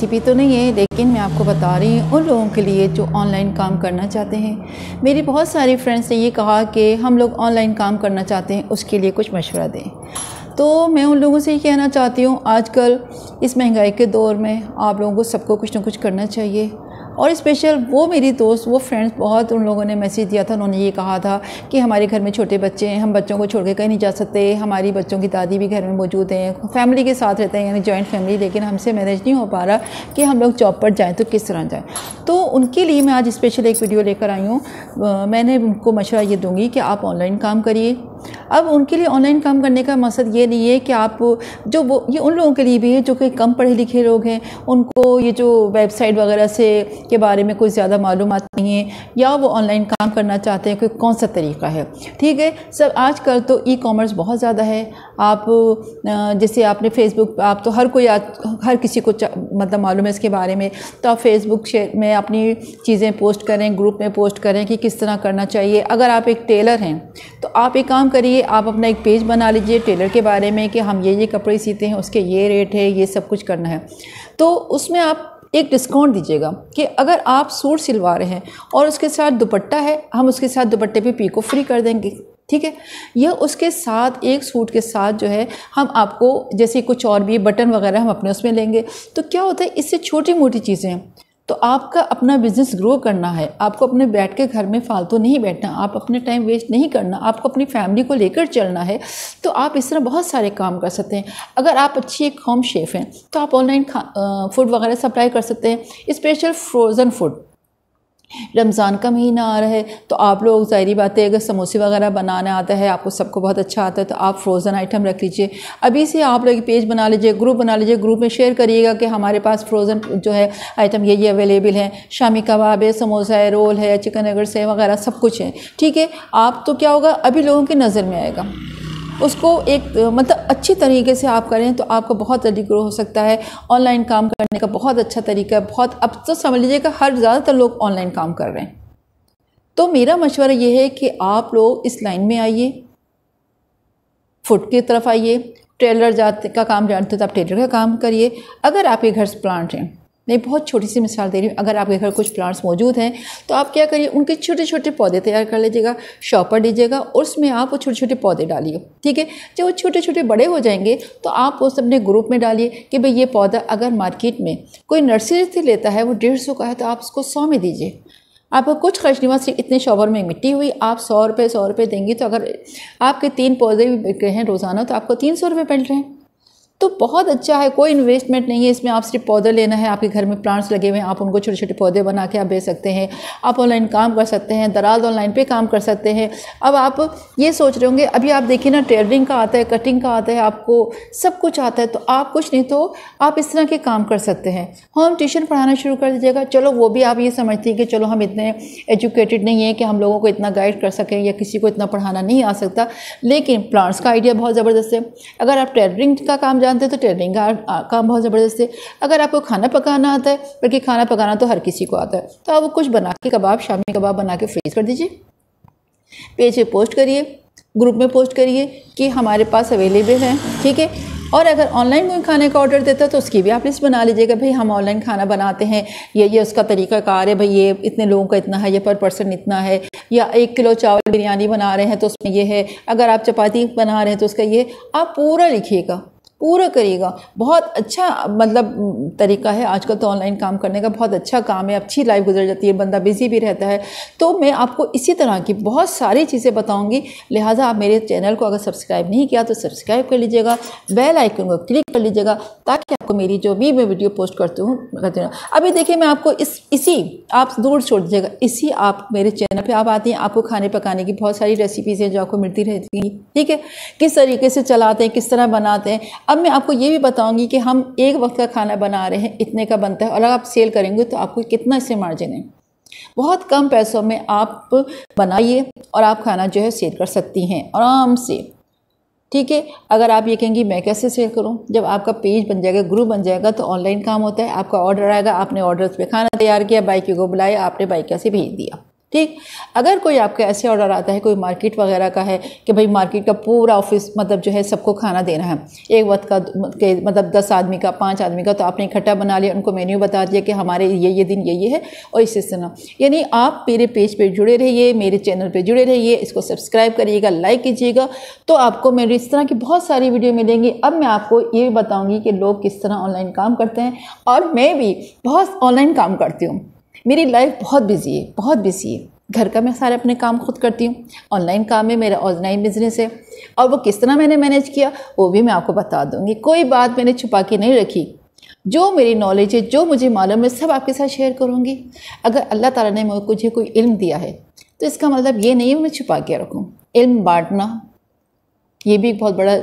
Recipe तो नहीं है, लेकिन मैं आपको बता रही हूँ उन लोगों के लिए जो ऑनलाइन काम करना चाहते हैं। मेरी बहुत सारी फ्रेंड्स ने ये कहा कि हम लोग ऑनलाइन काम करना चाहते हैं, उसके लिए कुछ मशवरा दें। तो मैं उन लोगों से ये कहना चाहती हूँ, आजकल इस महंगाई के दौर में आप लोगों को सबको कुछ ना कुछ करना चाहिए। और स्पेशल वो मेरी दोस्त, वो फ्रेंड्स, बहुत उन लोगों ने मैसेज दिया था, उन्होंने ये कहा था कि हमारे घर में छोटे बच्चे हैं, हम बच्चों को छोड़ के कहीं नहीं जा सकते, हमारी बच्चों की दादी भी घर में मौजूद हैं, फैमिली के साथ रहते हैं, यानी जॉइंट फैमिली, लेकिन हमसे मैनेज नहीं हो पा रहा कि हम लोग जॉब पर जाएँ तो किस तरह जाएँ। तो उनके लिए मैं आज स्पेशल एक वीडियो लेकर आई हूँ। मैंने उनको मशवरा ये दूँगी कि आप ऑनलाइन काम करिए। अब उनके लिए ऑनलाइन काम करने का मकसद ये नहीं है कि आप जो वो, ये उन लोगों के लिए भी है जो कि कम पढ़े लिखे लोग हैं, उनको ये जो वेबसाइट वगैरह से के बारे में कोई ज़्यादा मालूमात नहीं है, या वो ऑनलाइन काम करना चाहते हैं कि कौन सा तरीका है। ठीक है सब, आजकल तो ई कॉमर्स बहुत ज़्यादा है। आप जैसे आपने फेसबुक, आप तो हर कोई हर किसी को मतलब मालूम है इसके बारे में, तो आप फेसबुक में अपनी चीज़ें पोस्ट करें, ग्रुप में पोस्ट करें कि किस तरह करना चाहिए। अगर आप एक टेलर हैं तो आप एक काम करिए, आप अपना एक पेज बना लीजिए टेलर के बारे में कि हम ये कपड़े सीते हैं, उसके ये रेट है, ये सब कुछ करना है। तो उसमें आप एक डिस्काउंट दीजिएगा कि अगर आप सूट सिलवा रहे हैं और उसके साथ दुपट्टा है, हम उसके साथ दुपट्टे पे पीको फ्री कर देंगे। ठीक है, यह उसके साथ एक सूट के साथ जो है हम आपको जैसे कुछ और भी बटन वगैरह हम अपने उसमें लेंगे। तो क्या होता है, इससे छोटी मोटी चीज़ें, तो आपका अपना बिज़नेस ग्रो करना है, आपको अपने बैठ के घर में फालतू नहीं बैठना, आप अपने टाइम वेस्ट नहीं करना, आपको अपनी फैमिली को लेकर चलना है। तो आप इस तरह बहुत सारे काम कर सकते हैं। अगर आप अच्छी एक होम शेफ़ हैं तो आप ऑनलाइन फूड वगैरह सप्लाई कर सकते हैं, स्पेशल फ्रोज़न फूड। रमज़ान का महीना आ रहा है तो आप लोग, ज़ाहिरी बात है, अगर समोसे वगैरह बनाना आता है, आपको सबको बहुत अच्छा आता है, तो आप फ्रोज़न आइटम रख लीजिए। अभी से आप लोग पेज बना लीजिए, ग्रुप बना लीजिए, ग्रुप में शेयर करिएगा कि हमारे पास फ्रोज़न जो है आइटम ये अवेलेबल हैं, शामी कबाब है, समोसा है, रोल है, चिकन नगेट्स है वगैरह सब कुछ है। ठीक है, आप तो क्या होगा, अभी लोगों की नज़र में आएगा, उसको एक मतलब अच्छी तरीके से आप करें तो आपको बहुत जल्दी ग्रो हो सकता है। ऑनलाइन काम करने का बहुत अच्छा तरीका है, बहुत, अब तो समझ लीजिएगा हर ज़्यादातर लोग ऑनलाइन काम कर रहे हैं। तो मेरा मशवरा ये है कि आप लोग इस लाइन में आइए, फूड की तरफ आइए। टेलर जाते का काम जानते हो तो आप टेलर का काम करिए। अगर आपके घर प्लांट हैं, मैं बहुत छोटी सी मिसाल दे रही हूँ, अगर आपके घर कुछ प्लांट्स मौजूद हैं तो आप क्या करिए, उनके छोटे छोटे पौधे तैयार कर लीजिएगा, शॉपर लीजिएगा और उसमें आप वो छोटे छोटे पौधे डालिए। ठीक है, जब वो छोटे छोटे बड़े हो जाएंगे तो आप उस अपने ग्रुप में डालिए कि भाई ये पौधा अगर मार्केट में कोई नर्सरी से लेता है वो 150 का है तो आप उसको 100 में दीजिए। आपको कुछ खर्च नहीं हुआ, सिर्फ इतने शॉवर में मिट्टी हुई, आप 100 रुपये देंगी तो अगर आपके 3 पौधे भी बिक रहे हैं रोज़ाना तो आपको 300 रुपये मिल रहे हैं। तो बहुत अच्छा है, कोई इन्वेस्टमेंट नहीं है इसमें, आप सिर्फ पौधे लेना है। आपके घर में प्लांट्स लगे हुए हैं, आप उनको छोटे छोटे पौधे बना के आप बेच सकते हैं। आप ऑनलाइन काम कर सकते हैं, दराज ऑनलाइन पे काम कर सकते हैं। अब आप ये सोच रहे होंगे, अभी आप देखिए ना, टेलरिंग का आता है, कटिंग का आता है, आपको सब कुछ आता है, तो आप कुछ नहीं तो आप इस तरह के काम कर सकते हैं। होम ट्यूशन पढ़ाना शुरू कर दीजिएगा। चलो वो भी आप ये समझते हैं कि चलो हम इतने एजुकेटेड नहीं है कि हम लोगों को इतना गाइड कर सकें या किसी को इतना पढ़ाना नहीं आ सकता, लेकिन प्लांट्स का आइडिया बहुत ज़बरदस्त है। अगर आप टेलरिंग का काम जानते हैं तो टेलरिंग का काम बहुत ज़बरदस्त है। अगर आपको खाना पकाना आता है, बल्कि खाना पकाना तो हर किसी को आता है, तो आप कुछ बना के कबाब, शामी कबाब बना के फ्रीज कर दीजिए, पेज पे पोस्ट करिए, ग्रुप में पोस्ट करिए कि हमारे पास अवेलेबल है। ठीक है, और अगर ऑनलाइन कोई खाने का ऑर्डर देता है तो उसकी भी आप लिस्ट बना लीजिएगा, भाई हम ऑनलाइन खाना बनाते हैं, ये उसका तरीक़ाकार है, भाई ये इतने लोगों का इतना है, ये पर पर्सन इतना है, या 1 किलो चावल बिरयानी बना रहे हैं तो उसमें ये है, अगर आप चपाती बना रहे हैं तो उसका ये, आप पूरा लिखिएगा, पूरा करिएगा। बहुत अच्छा मतलब तरीका है, आजकल तो ऑनलाइन काम करने का बहुत अच्छा काम है, अच्छी लाइफ गुजर जाती है, बंदा बिजी भी रहता है। तो मैं आपको इसी तरह की बहुत सारी चीज़ें बताऊंगी, लिहाजा आप मेरे चैनल को अगर सब्सक्राइब नहीं किया तो सब्सक्राइब कर लीजिएगा, बेल आइकन को क्लिक कर लीजिएगा, ताकि आपको मेरी जो भी मैं वीडियो पोस्ट करती हूँ करती हूँ। अभी देखिए मैं आपको इसी आप दूर छोड़ दीजिएगा, इसी आप मेरे चैनल पर आप आती हैं, आपको खाने पकाने की बहुत सारी रेसिपीज़ हैं जो आपको मिलती रहती हैं। ठीक है, किस तरीके से चलाते हैं, किस तरह बनाते हैं। अब मैं आपको ये भी बताऊंगी कि हम एक वक्त का खाना बना रहे हैं, इतने का बनता है, और अगर आप सेल करेंगे तो आपको कितना इससे मार्जिन है। बहुत कम पैसों में आप बनाइए और आप खाना जो है सेल कर सकती हैं आराम से। ठीक है, अगर आप ये कहेंगी मैं कैसे सेल करूं, जब आपका पेज बन जाएगा, ग्रुप बन जाएगा, तो ऑनलाइन काम होता है, आपका ऑर्डर आएगा, आपने ऑर्डर पे खाना तैयार किया, बाइक को बुलाया, आपने बाइक से भेज दिया। ठीक। अगर कोई आपका ऐसे ऑर्डर आता है, कोई मार्केट वगैरह का है कि भाई मार्केट का पूरा ऑफिस मतलब जो है सबको खाना देना है एक वक्त का मतलब 10 आदमी का 5 आदमी का, तो आपने इकट्ठा बना लिया, उनको मेन्यू बता दिया कि हमारे ये दिन ये है और इस तरह। यानी आप मेरे पेज पे जुड़े रहिए, मेरे चैनल पे जुड़े रहिए, इसको सब्सक्राइब करिएगा, लाइक कीजिएगा, तो आपको मेरी इस तरह की बहुत सारी वीडियो मिलेंगी। अब मैं आपको ये बताऊँगी कि लोग किस तरह ऑनलाइन काम करते हैं, और मैं भी बहुत ऑनलाइन काम करती हूँ। मेरी लाइफ बहुत बिजी है, बहुत बिजी है। घर का मैं सारे अपने काम खुद करती हूँ, ऑनलाइन काम है, मेरा ऑनलाइन बिजनेस है, और वो किस तरह मैंने मैनेज किया वो भी मैं आपको बता दूँगी। कोई बात मैंने छुपा के नहीं रखी, जो मेरी नॉलेज है, जो मुझे मालूम है, सब आपके साथ शेयर करूँगी। अगर अल्लाह ताला ने मुझे कोई इल्म दिया है तो इसका मतलब ये नहीं है मैं छुपा के रखूँ। इल्म बांटना ये भी एक बहुत बड़ा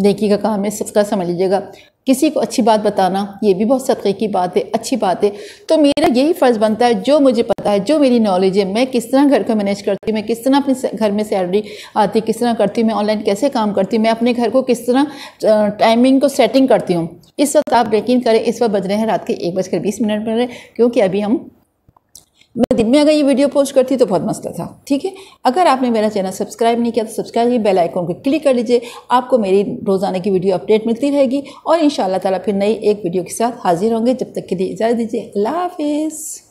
नेकी का काम है, सबका समझ लीजिएगा। किसी को अच्छी बात बताना ये भी बहुत सदक़े की बात है, अच्छी बात है। तो मेरा यही फ़र्ज़ बनता है, जो मुझे पता है, जो मेरी नॉलेज है, मैं किस तरह घर को मैनेज करती हूँ, मैं किस तरह अपने घर में सैलरी आती किस तरह करती हूँ, मैं ऑनलाइन कैसे काम करती हूँ, मैं अपने घर को किस तरह टाइमिंग को सेटिंग करती हूँ। इस वक्त आप यकीन करें, इस वक्त बज रहे हैं रात के 1:20 पर, क्योंकि अभी मैं दिन में अगर ये वीडियो पोस्ट करती तो बहुत मसला था। ठीक है, अगर आपने मेरा चैनल सब्सक्राइब नहीं किया तो सब्सक्राइब कीजिए, बेल आइकन को क्लिक कर लीजिए, आपको मेरी रोज़ाना की वीडियो अपडेट मिलती रहेगी। और इंशाअल्लाह ताला फिर नई एक वीडियो के साथ हाजिर होंगे। जब तक के लिए इजाज़त दीजिए, अल्लाह हाफिज़।